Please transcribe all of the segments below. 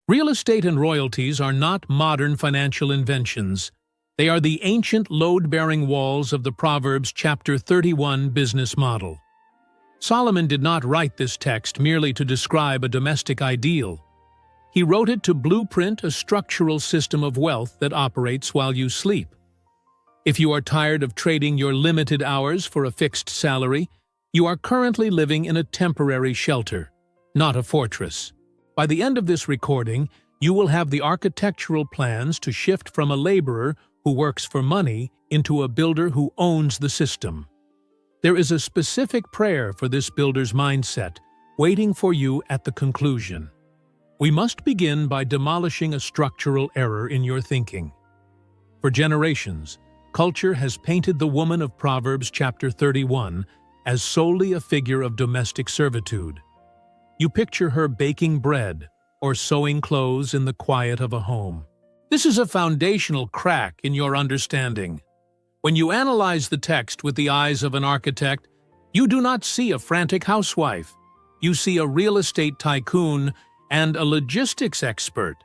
Real estate and royalties are not modern financial inventions. They are the ancient load-bearing walls of the Proverbs chapter 31 business model. Solomon did not write this text merely to describe a domestic ideal. He wrote it to blueprint a structural system of wealth that operates while you sleep. If you are tired of trading your limited hours for a fixed salary, you are currently living in a temporary shelter, not a fortress. By the end of this recording, you will have the architectural plans to shift from a laborer who works for money into a builder who owns the system. There is a specific prayer for this builder's mindset, waiting for you at the conclusion. We must begin by demolishing a structural error in your thinking. For generations, culture has painted the woman of Proverbs chapter 31 as solely a figure of domestic servitude. You picture her baking bread or sewing clothes in the quiet of a home. This is a foundational crack in your understanding. When you analyze the text with the eyes of an architect, you do not see a frantic housewife. You see a real estate tycoon and a logistics expert.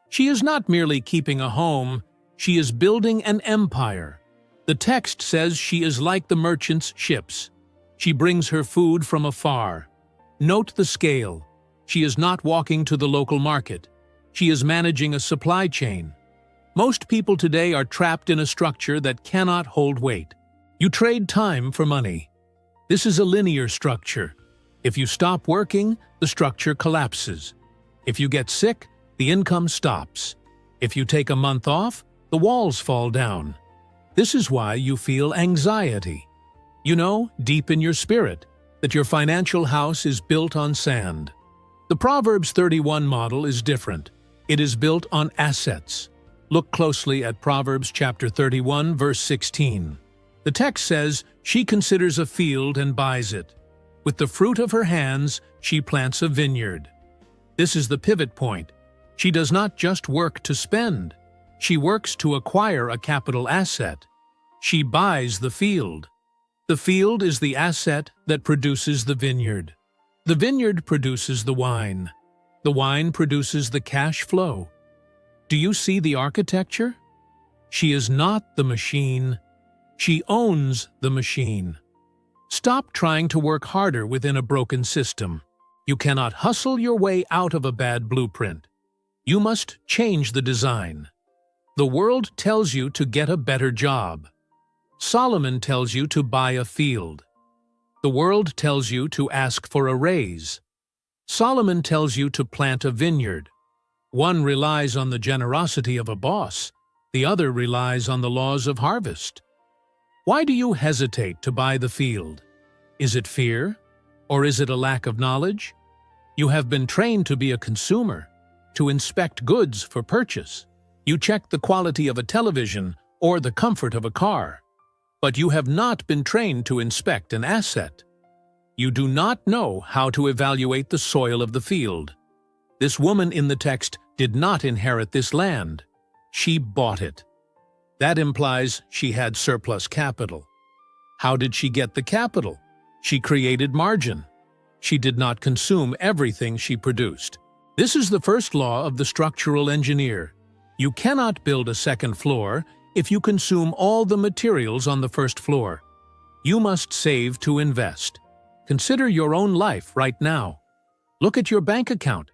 She is not merely keeping a home, she is building an empire. The text says she is like the merchant's ships. She brings her food from afar. Note the scale. She is not walking to the local market. She is managing a supply chain. Most people today are trapped in a structure that cannot hold weight. You trade time for money. This is a linear structure. If you stop working, the structure collapses. If you get sick, the income stops. If you take a month off, the walls fall down. This is why you feel anxiety. You know, deep in your spirit, that your financial house is built on sand. The Proverbs 31 model is different. It is built on assets. Look closely at Proverbs chapter 31, verse 16. The text says, "She considers a field and buys it. With the fruit of her hands, she plants a vineyard." This is the pivot point. She does not just work to spend. She works to acquire a capital asset. She buys the field. The field is the asset that produces the vineyard. The vineyard produces the wine. The wine produces the cash flow. Do you see the architecture? She is not the machine. She owns the machine. Stop trying to work harder within a broken system. You cannot hustle your way out of a bad blueprint. You must change the design. The world tells you to get a better job. Solomon tells you to buy a field. The world tells you to ask for a raise. Solomon tells you to plant a vineyard. One relies on the generosity of a boss. The other relies on the laws of harvest. Why do you hesitate to buy the field? Is it fear? Or is it a lack of knowledge? You have been trained to be a consumer, to inspect goods for purchase. You check the quality of a television or the comfort of a car. But you have not been trained to inspect an asset. You do not know how to evaluate the soil of the field. This woman in the text did not inherit this land. She bought it. That implies she had surplus capital. How did she get the capital? She created margin. She did not consume everything she produced. This is the first law of the structural engineer. You cannot build a second floor if you consume all the materials on the first floor. You must save to invest. Consider your own life right now. Look at your bank account.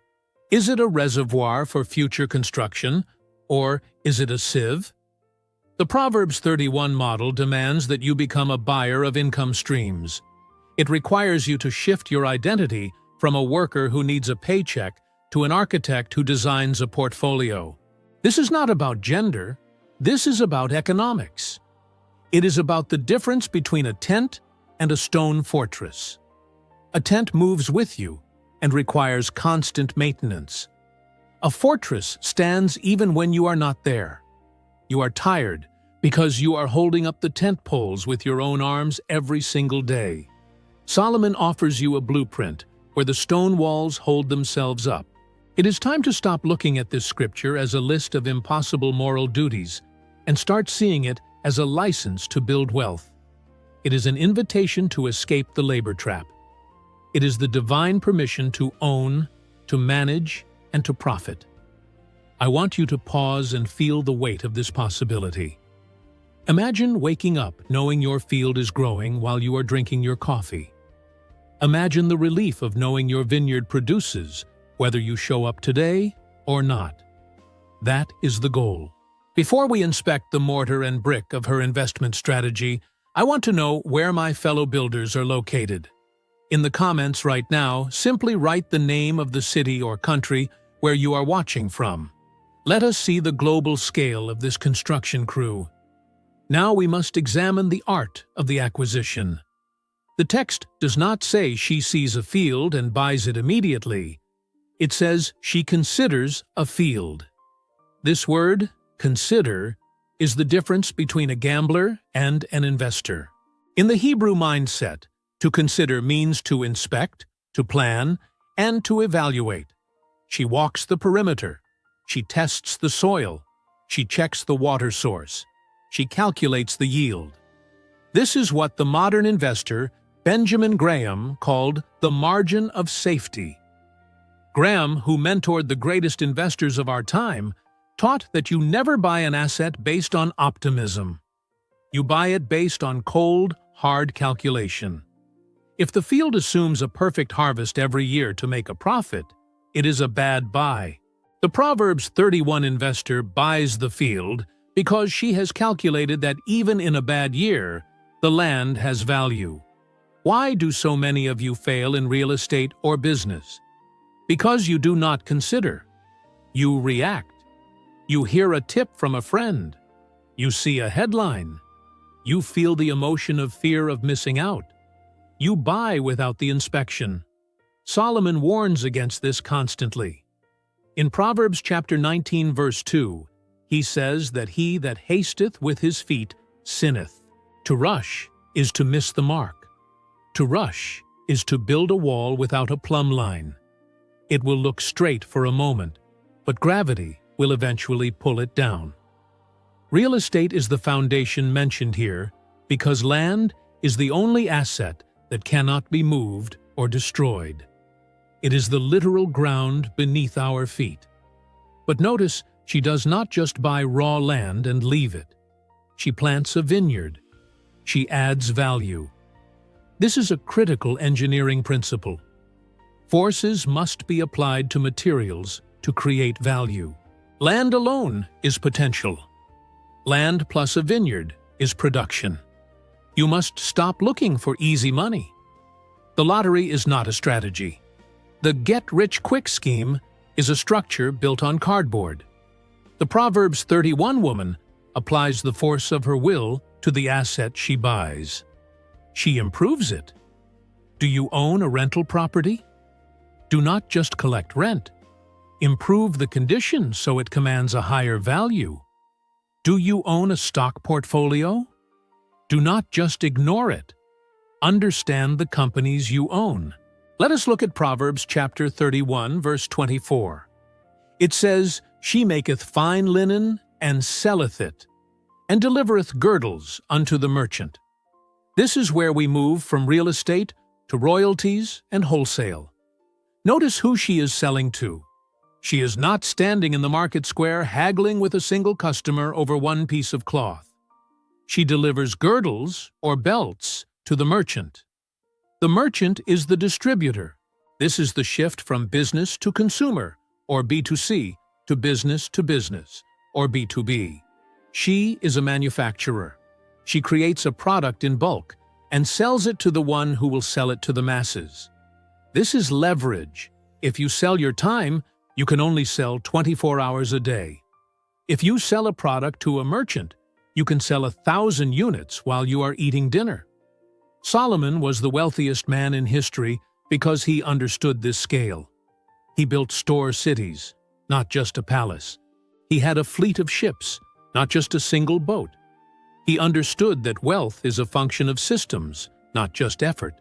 Is it a reservoir for future construction, or is it a sieve? The Proverbs 31 model demands that you become a buyer of income streams. It requires you to shift your identity from a worker who needs a paycheck to an architect who designs a portfolio. This is not about gender. This is about economics. It is about the difference between a tent and a stone fortress. A tent moves with you and requires constant maintenance. A fortress stands even when you are not there. You are tired because you are holding up the tent poles with your own arms every single day. Solomon offers you a blueprint where the stone walls hold themselves up. It is time to stop looking at this scripture as a list of impossible moral duties and start seeing it as a license to build wealth. It is an invitation to escape the labor trap. It is the divine permission to own, to manage, and to profit. I want you to pause and feel the weight of this possibility. Imagine waking up knowing your field is growing while you are drinking your coffee. Imagine the relief of knowing your vineyard produces, whether you show up today or not. That is the goal. Before we inspect the mortar and brick of her investment strategy, I want to know where my fellow builders are located. In the comments right now, simply write the name of the city or country where you are watching from. Let us see the global scale of this construction crew. Now we must examine the art of the acquisition. The text does not say she sees a field and buys it immediately. It says she considers a field. This word, consider, is the difference between a gambler and an investor. In the Hebrew mindset, to consider means to inspect, to plan, and to evaluate. She walks the perimeter. She tests the soil. She checks the water source. She calculates the yield. This is what the modern investor, Benjamin Graham, called the margin of safety. Graham, who mentored the greatest investors of our time, taught that you never buy an asset based on optimism. You buy it based on cold, hard calculation. If the field assumes a perfect harvest every year to make a profit, it is a bad buy. The Proverbs 31 investor buys the field because she has calculated that even in a bad year, the land has value. Why do so many of you fail in real estate or business? Because you do not consider. You react. You hear a tip from a friend. You see a headline. You feel the emotion of fear of missing out. You buy without the inspection. Solomon warns against this constantly. In Proverbs chapter 19 verse 2, he says that he that hasteth with his feet sinneth. To rush is to miss the mark. To rush is to build a wall without a plumb line. It will look straight for a moment, but gravity will eventually pull it down. Real estate is the foundation mentioned here because land is the only asset that cannot be moved or destroyed. It is the literal ground beneath our feet. But notice, she does not just buy raw land and leave it. She plants a vineyard. She adds value. This is a critical engineering principle. Forces must be applied to materials to create value. Land alone is potential. Land plus a vineyard is production. You must stop looking for easy money. The lottery is not a strategy. The get-rich-quick scheme is a structure built on cardboard. The Proverbs 31 woman applies the force of her will to the asset she buys. She improves it. Do you own a rental property? Do not just collect rent. Improve the condition so it commands a higher value. Do you own a stock portfolio? Do not just ignore it. Understand the companies you own. Let us look at Proverbs chapter 31, verse 24. It says, She maketh fine linen, and selleth it, and delivereth girdles unto the merchant. This is where we move from real estate to royalties and wholesale. Notice who she is selling to. She is not standing in the market square haggling with a single customer over one piece of cloth. She delivers girdles or belts to the merchant. The merchant is the distributor. This is the shift from business to consumer, or B2C, to business, or B2B. She is a manufacturer. She creates a product in bulk and sells it to the one who will sell it to the masses. This is leverage. If you sell your time, you can only sell 24 hours a day. If you sell a product to a merchant, you can sell 1,000 units while you are eating dinner. Solomon was the wealthiest man in history because he understood this scale. He built store cities, not just a palace. He had a fleet of ships, not just a single boat. He understood that wealth is a function of systems, not just effort.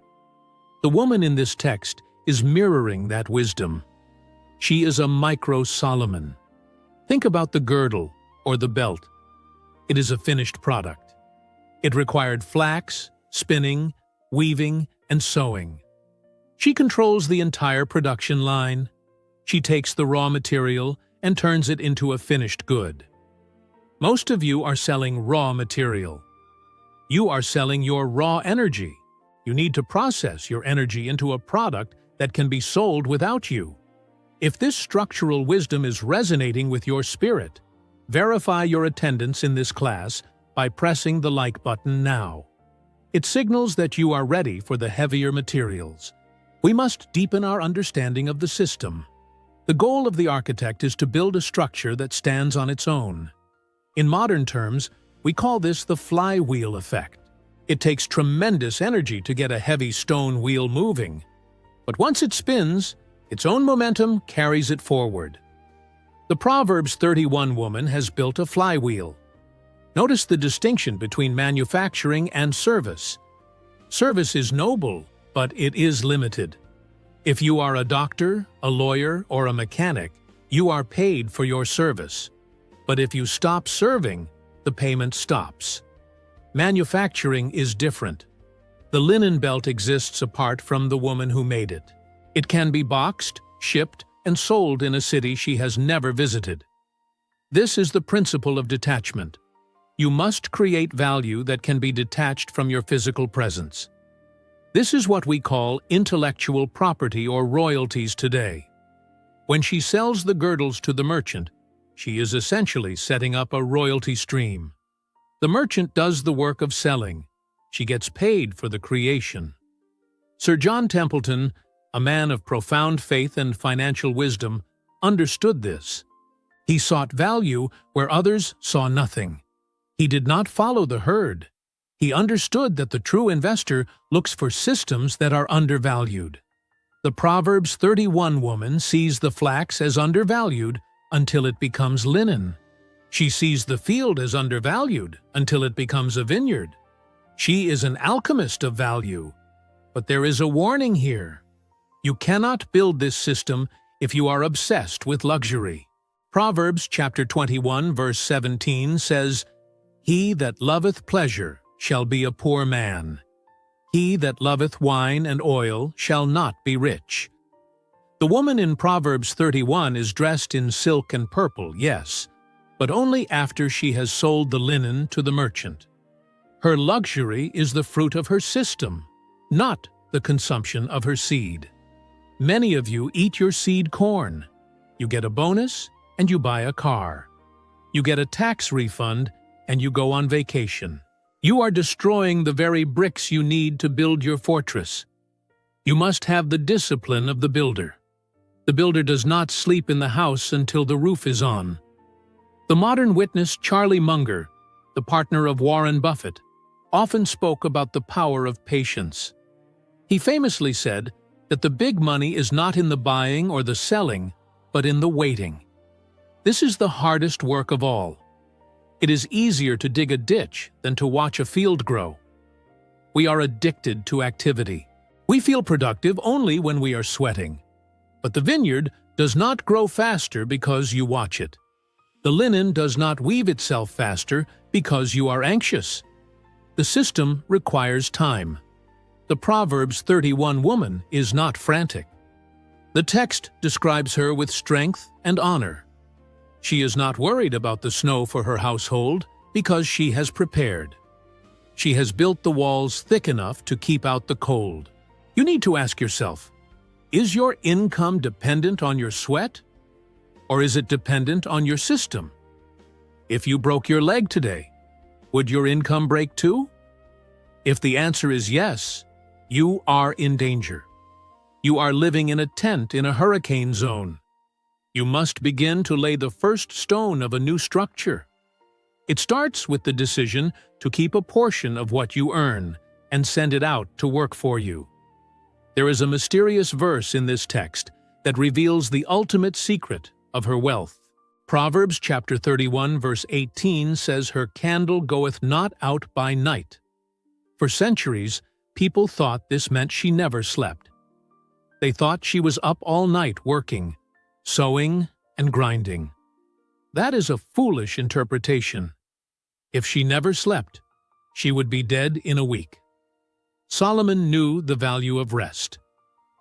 The woman in this text is mirroring that wisdom. She is a micro-Solomon. Think about the girdle or the belt. It is a finished product. It required flax, spinning, weaving, and sewing. She controls the entire production line. She takes the raw material and turns it into a finished good. Most of you are selling raw material. You are selling your raw energy. You need to process your energy into a product that can be sold without you. If this structural wisdom is resonating with your spirit, verify your attendance in this class by pressing the like button now. It signals that you are ready for the heavier materials. We must deepen our understanding of the system. The goal of the architect is to build a structure that stands on its own. In modern terms, we call this the flywheel effect. It takes tremendous energy to get a heavy stone wheel moving, but once it spins, its own momentum carries it forward. The Proverbs 31 woman has built a flywheel. Notice the distinction between manufacturing and service. Service is noble, but it is limited. If you are a doctor, a lawyer, or a mechanic, you are paid for your service. But if you stop serving, the payment stops. Manufacturing is different. The linen belt exists apart from the woman who made it. It can be boxed, shipped, and sold in a city she has never visited. This is the principle of detachment. You must create value that can be detached from your physical presence. This is what we call intellectual property or royalties today. When she sells the girdles to the merchant, she is essentially setting up a royalty stream. The merchant does the work of selling. She gets paid for the creation. Sir John Templeton, a man of profound faith and financial wisdom, understood this. He sought value where others saw nothing. He did not follow the herd. He understood that the true investor looks for systems that are undervalued. The Proverbs 31 woman sees the flax as undervalued until it becomes linen. She sees the field as undervalued until it becomes a vineyard. She is an alchemist of value. But there is a warning here. You cannot build this system if you are obsessed with luxury. Proverbs chapter 21 verse 17 says, "He that loveth pleasure shall be a poor man. He that loveth wine and oil shall not be rich." The woman in Proverbs 31 is dressed in silk and purple, yes, but only after she has sold the linen to the merchant. Her luxury is the fruit of her system, not the consumption of her seed. Many of you eat your seed corn. You get a bonus and you buy a car. You get a tax refund and you go on vacation. You are destroying the very bricks you need to build your fortress. You must have the discipline of the builder. The builder does not sleep in the house until the roof is on. The modern witness Charlie Munger, the partner of Warren Buffett, often spoke about the power of patience. He famously said that the big money is not in the buying or the selling, but in the waiting. This is the hardest work of all. It is easier to dig a ditch than to watch a field grow. We are addicted to activity. We feel productive only when we are sweating. But the vineyard does not grow faster because you watch it. The linen does not weave itself faster because you are anxious. The system requires time. The Proverbs 31 woman is not frantic. The text describes her with strength and honor. She is not worried about the snow for her household because she has prepared. She has built the walls thick enough to keep out the cold. You need to ask yourself, is your income dependent on your sweat? Or is it dependent on your system? If you broke your leg today, would your income break too? If the answer is yes, you are in danger. You are living in a tent in a hurricane zone. You must begin to lay the first stone of a new structure. It starts with the decision to keep a portion of what you earn and send it out to work for you. There is a mysterious verse in this text that reveals the ultimate secret of her wealth. Proverbs chapter 31 verse 18 says her candle goeth not out by night. For centuries, people thought this meant she never slept. They thought she was up all night working, sewing, and grinding. That is a foolish interpretation. If she never slept, she would be dead in a week. Solomon knew the value of rest.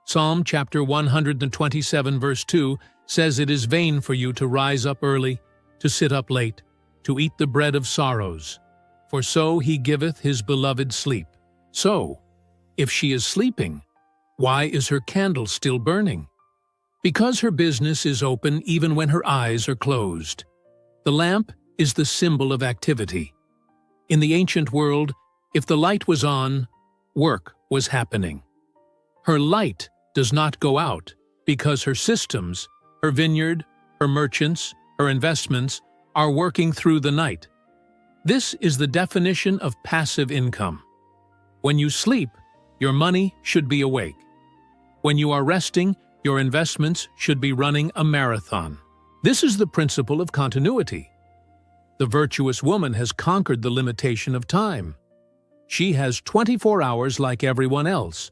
Psalm chapter 127 verse 2 says it is vain for you to rise up early, to sit up late, to eat the bread of sorrows. For so he giveth his beloved sleep. So, if she is sleeping, why is her candle still burning? Because her business is open even when her eyes are closed. The lamp is the symbol of activity. In the ancient world, if the light was on, work was happening. Her light does not go out because her systems, her vineyard, her merchants, her investments are working through the night. This is the definition of passive income. When you sleep, your money should be awake. When you are resting, your investments should be running a marathon. This is the principle of continuity. The virtuous woman has conquered the limitation of time. She has 24 hours like everyone else,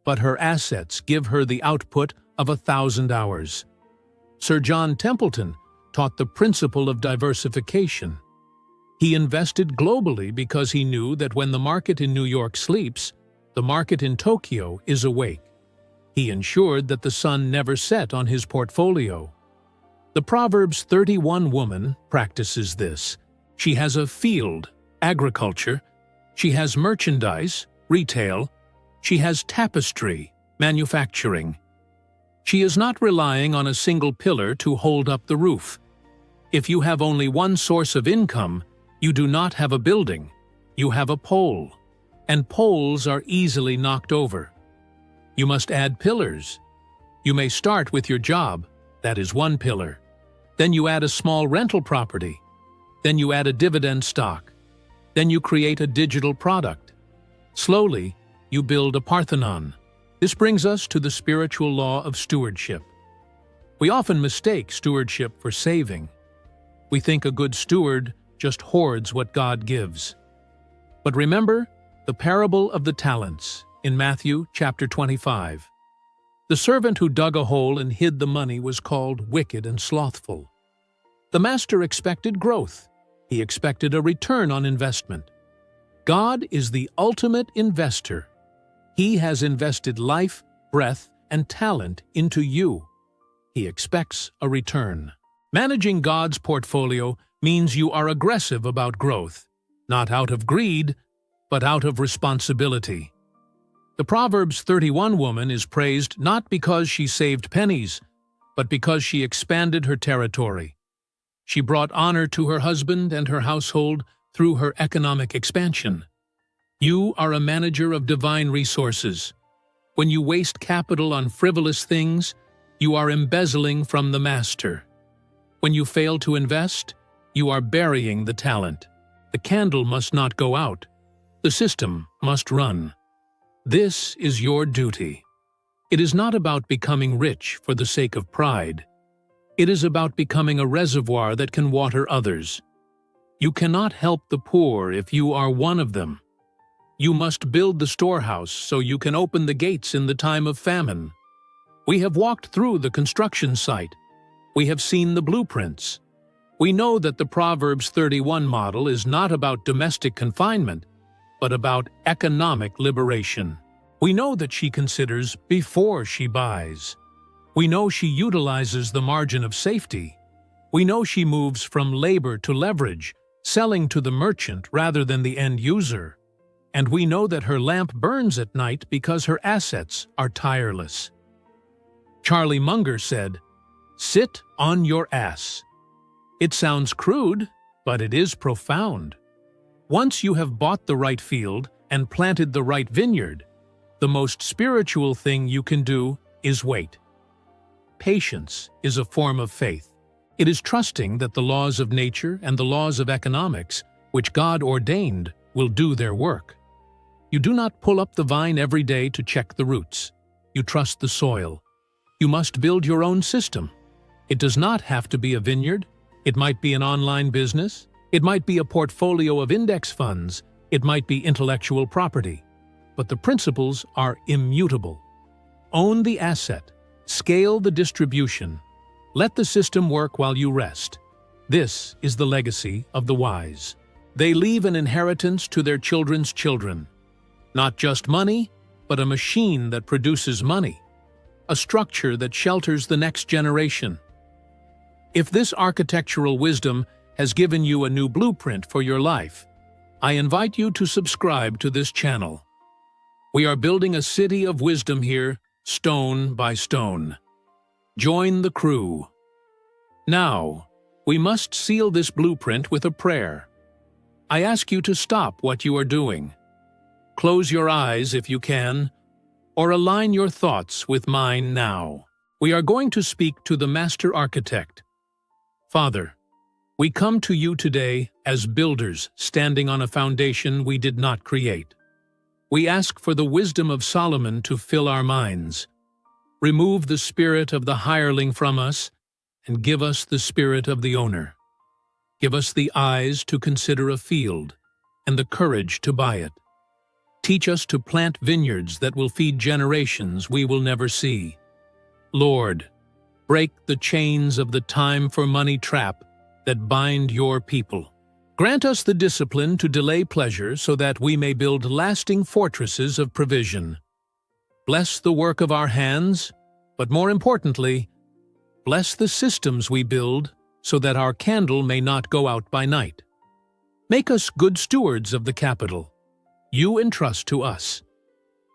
but her assets give her the output of 1,000 hours. Sir John Templeton taught the principle of diversification. He invested globally because he knew that when the market in New York sleeps, the market in Tokyo is awake. He ensured that the sun never set on his portfolio. The Proverbs 31 woman practices this. She has a field, agriculture. She has merchandise, retail. She has tapestry, manufacturing. She is not relying on a single pillar to hold up the roof. If you have only one source of income, you do not have a building. You have a pole, and poles are easily knocked over. You must add pillars. You may start with your job, that is one pillar. Then you add a small rental property. Then you add a dividend stock. Then you create a digital product. Slowly, you build a Parthenon. This brings us to the spiritual law of stewardship. We often mistake stewardship for saving. We think a good steward just hoards what God gives. But remember the parable of the talents in Matthew chapter 25. The servant who dug a hole and hid the money was called wicked and slothful. The master expected growth. He expected a return on investment. God is the ultimate investor. He has invested life, breath, and talent into you. He expects a return. Managing God's portfolio means you are aggressive about growth, not out of greed, but out of responsibility. The Proverbs 31 woman is praised not because she saved pennies, but because she expanded her territory. She brought honor to her husband and her household through her economic expansion. You are a manager of divine resources. When you waste capital on frivolous things, you are embezzling from the master. When you fail to invest, you are burying the talent. The candle must not go out. The system must run. This is your duty. It is not about becoming rich for the sake of pride. It is about becoming a reservoir that can water others. You cannot help the poor if you are one of them. You must build the storehouse so you can open the gates in the time of famine. We have walked through the construction site. We have seen the blueprints. We know that the Proverbs 31 model is not about domestic confinement, but about economic liberation. We know that she considers before she buys. We know she utilizes the margin of safety. We know she moves from labor to leverage, selling to the merchant rather than the end user. And we know that her lamp burns at night because her assets are tireless. Charlie Munger said, "Sit on your ass." It sounds crude, but it is profound. Once you have bought the right field and planted the right vineyard, the most spiritual thing you can do is wait. Patience is a form of faith. It is trusting that the laws of nature and the laws of economics, which God ordained, will do their work. You do not pull up the vine every day to check the roots. You trust the soil. You must build your own system. It does not have to be a vineyard. It might be an online business. It might be a portfolio of index funds. It might be intellectual property. But the principles are immutable. Own the asset. Scale the distribution. Let the system work while you rest. This is the legacy of the wise. They leave an inheritance to their children's children. Not just money, but a machine that produces money. A structure that shelters the next generation. If this architectural wisdom has given you a new blueprint for your life, I invite you to subscribe to this channel. We are building a city of wisdom here, stone by stone. Join the crew. Now, we must seal this blueprint with a prayer. I ask you to stop what you are doing. Close your eyes if you can, or align your thoughts with mine now. We are going to speak to the Master Architect. Father, we come to you today as builders standing on a foundation we did not create. We ask for the wisdom of Solomon to fill our minds. Remove the spirit of the hireling from us and give us the spirit of the owner. Give us the eyes to consider a field and the courage to buy it. Teach us to plant vineyards that will feed generations we will never see. Lord, break the chains of the time for money trap that bind your people. Grant us the discipline to delay pleasure so that we may build lasting fortresses of provision. Bless the work of our hands, but more importantly, bless the systems we build so that our candle may not go out by night. Make us good stewards of the capital you entrust to us.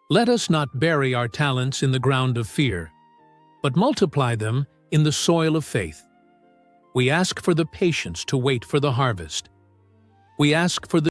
Let us not bury our talents in the ground of fear, but multiply them in the soil of faith. We ask for the patience to wait for the harvest. We ask for the